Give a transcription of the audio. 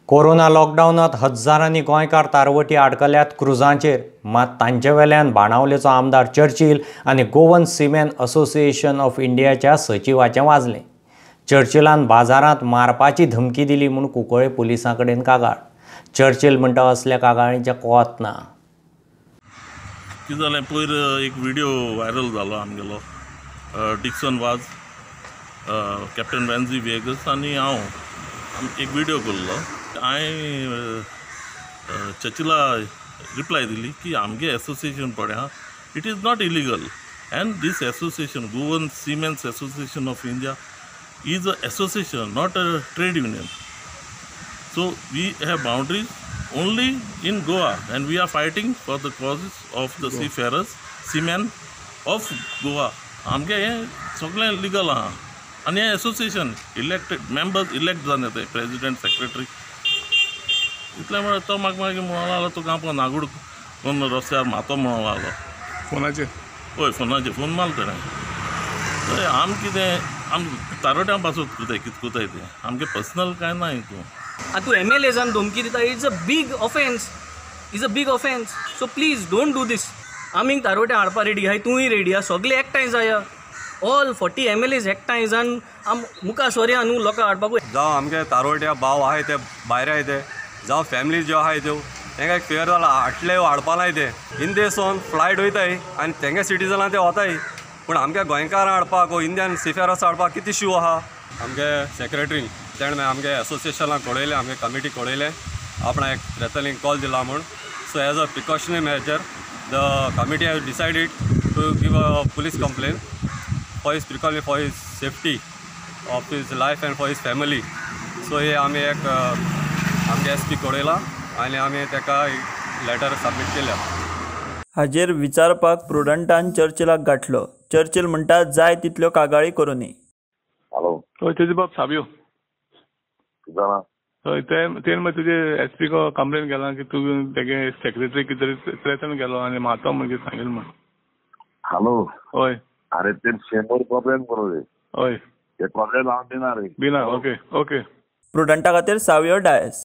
Corona लॉकडाऊनात हजारांनी गोंयकार तारवटी आडकल्यात क्रुजांचेर, मात तांचे वेल्यान बाणावलेचो आमदार चर्चिल आनी गोवन सिमेंट असोसिएशन ऑफ इंडियाच्या सचिवाचें वाजलें। चर्चिलान बाजारांत मारपाची धमकी दिली म्हूण कुंकळे पुलिसां कडेन कागाळ। चर्चिल म्हणटा असल्या कागाळींचें कोत ना। कितें जालें, पयर एक व्हिडिओ व्हायरल जालो आमगेलो डिक्सन वाज, कॅप्टन वॅन्झी वेगस आनी हांव एक व्हिडिओ केल्लो। हांवें चर्चिला रिप्लाय दिली की आमगे एसोसिएशन पळय it is not illegal and these association Goan cements association of India is an association, not a trade union. So we have boundaries only in Goa and we are fighting for the causes of the seafarers, seamen of Goa. आमगे हे सगळें legal आहा आनी हे association elected members elect जावन येता, president secretary इतले म्हळ्यार तो म्हाका मागीर म्हणूंक लागलो तुका हांव नागूड कोण रस्त्यार मातो म्हणूंक लागलो फोनाचेर। हय, फोनाचेर फोन मारलो तेणें। आम कितें आम तारोट्यां पासून कितें कोताय तें आमगे पर्सनल कांय ना हितून। तूं MLA जावन धमकी दिता, it's a big offence, so please don't do this. आमी तारोट्यां हाडपा रेडी आहाय, तूंय रेडी आहा, सगळे एकठांय जाया, ऑल 40 MLAs एकठांय जावन आम मुखार सोरया न्हू लोकां हाडपाक। जावं आमगे तारोट्या भाव आहाय ते भायर आहाय ते, जावं फॅमिली ज्यो आहाय त्यो तांकां एक फेअर जाला हाडले हाडपा नाय ते इन देस ऑन फ्लायट वयताय आनी तेंगे सिटीजनां ते वताय, पूण आमगे गोंयकारां हाडपाक वो इंडियन सिफेरस हाडपाक कितें इश्यू आहा। आमगे सेक्रेटरी तेणें आमगे एसोसिएशनाक कळयलें, आमगे कमिटी कळयलें, आपणा एक थ्रेटनिंग कॉल दिला म्हूण। So as a precautionary measure the committee has decided to give a police complaint for his precautionary for his safety of his life and for his family. So हे आमी एक आमगे SP कळयलां आनी आमी ताका letter submit केल्या। हाजेर विचारपाक प्रुडंटान चर्चिलाक गाठलो। चर्चिल म्हणटा जाय तितल्यो कागाळी करूनी। हॅलो, हय तेजे बाब साबियो जाणा हय तेन मागीर तुजे SP को कंप्लेन केला की तूं तेगे सेक्रेटरी कितें थ्रेटन केलो आनी मातो म्हणजे सांगेल म्हण। हॅलो, हय अरे ते 100 कंप्लेन करू रे। हय ते कंप्लेन हांव दिना रे। बिना ओके प्रुडंटा खातीर सावियो डायस।